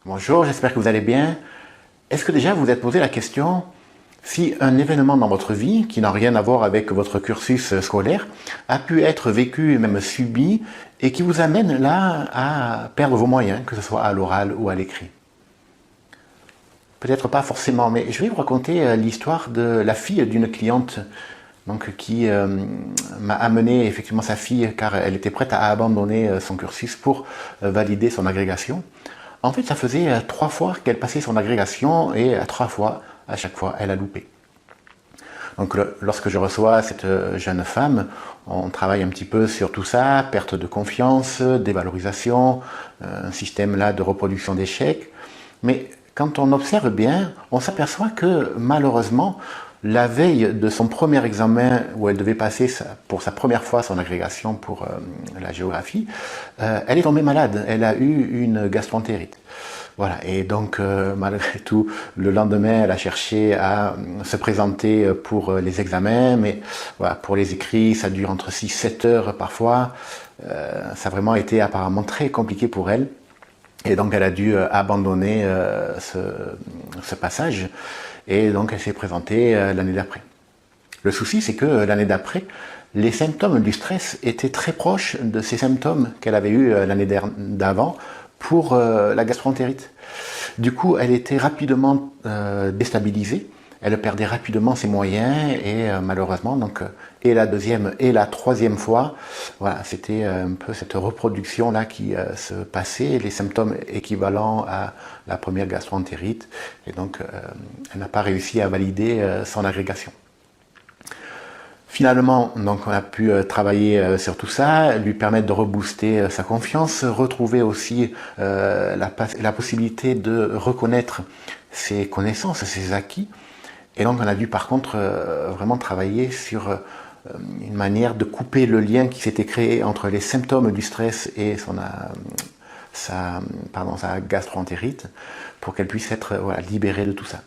Bonjour, j'espère que vous allez bien. Est-ce que déjà vous vous êtes posé la question si un événement dans votre vie, qui n'a rien à voir avec votre cursus scolaire, a pu être vécu, même subi, et qui vous amène là à perdre vos moyens, que ce soit à l'oral ou à l'écrit? Peut-être pas forcément, mais je vais vous raconter l'histoire de la fille d'une cliente qui m'a amené effectivement sa fille car elle était prête à abandonner son cursus pour valider son agrégation. En fait, ça faisait 3 fois qu'elle passait son agrégation et à chaque fois, elle a loupé. Donc lorsque je reçois cette jeune femme, on travaille un petit peu sur tout ça, perte de confiance, dévalorisation, un système là de reproduction d'échecs. Mais quand on observe bien, on s'aperçoit que malheureusement, la veille de son premier examen où elle devait passer pour sa première fois son agrégation pour la géographie, elle est tombée malade, elle a eu une gastroentérite. Voilà, et donc malgré tout, le lendemain, elle a cherché à se présenter pour les examens, mais voilà, pour les écrits, ça dure entre 6-7 heures parfois. Ça a vraiment été apparemment très compliqué pour elle. Et donc elle a dû abandonner ce passage, et donc elle s'est présentée l'année d'après. Le souci, c'est que l'année d'après, les symptômes du stress étaient très proches de ces symptômes qu'elle avait eus l'année d'avant pour la gastroentérite. Du coup, elle était rapidement déstabilisée, elle perdait rapidement ses moyens et malheureusement, et la deuxième et la troisième fois, voilà, c'était un peu cette reproduction là qui se passait, les symptômes équivalents à la première gastroentérite, et donc elle n'a pas réussi à valider son agrégation. Finalement, donc on a pu travailler sur tout ça, lui permettre de rebooster sa confiance, retrouver aussi la possibilité de reconnaître ses connaissances, ses acquis. Et donc on a dû par contre vraiment travailler sur une manière de couper le lien qui s'était créé entre les symptômes du stress et sa gastroentérite pour qu'elle puisse être libérée de tout ça.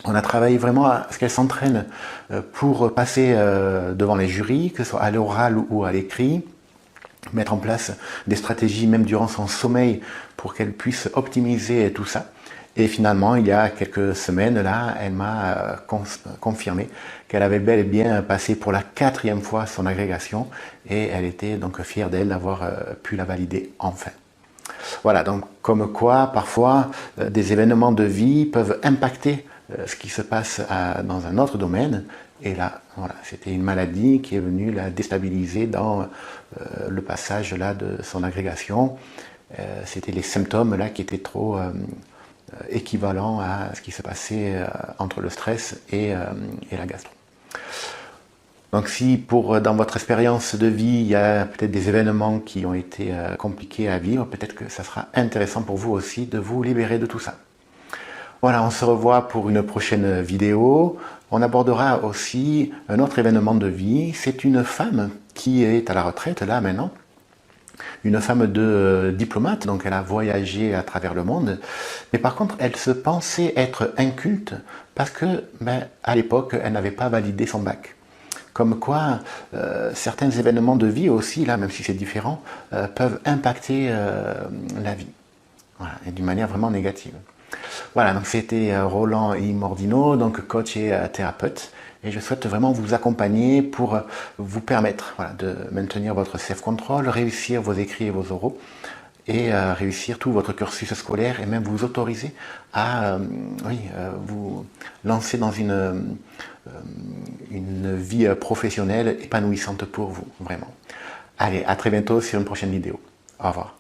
On a travaillé vraiment à ce qu'elle s'entraîne pour passer devant les jurys, que ce soit à l'oral ou à l'écrit, mettre en place des stratégies même durant son sommeil pour qu'elle puisse optimiser tout ça. Et finalement, il y a quelques semaines, là, elle m'a confirmé qu'elle avait bel et bien passé pour la 4e fois son agrégation et elle était donc fière d'elle d'avoir pu la valider enfin. Voilà, donc comme quoi, parfois, des événements de vie peuvent impacter ce qui se passe dans un autre domaine. Et là, voilà, c'était une maladie qui est venue la déstabiliser dans le passage là de son agrégation. C'était les symptômes là qui étaient trop équivalents à ce qui se passait entre le stress et la gastro. Donc si dans votre expérience de vie, il y a peut-être des événements qui ont été compliqués à vivre, peut-être que ça sera intéressant pour vous aussi de vous libérer de tout ça. Voilà, on se revoit pour une prochaine vidéo. On abordera aussi un autre événement de vie. C'est une femme qui est à la retraite là maintenant. Une femme de diplomate, donc elle a voyagé à travers le monde. Mais par contre, elle se pensait être inculte parce que, à l'époque, elle n'avait pas validé son bac. Comme quoi, certains événements de vie aussi, là, même si c'est différent, peuvent impacter la vie. Voilà, et d'une manière vraiment négative. Voilà, donc c'était Roland Imordino, donc coach et thérapeute. Et je souhaite vraiment vous accompagner pour vous permettre de maintenir votre self-control, réussir vos écrits et vos oraux, et réussir tout votre cursus scolaire, et même vous autoriser à vous lancer dans une vie professionnelle épanouissante pour vous, vraiment. Allez, à très bientôt sur une prochaine vidéo. Au revoir.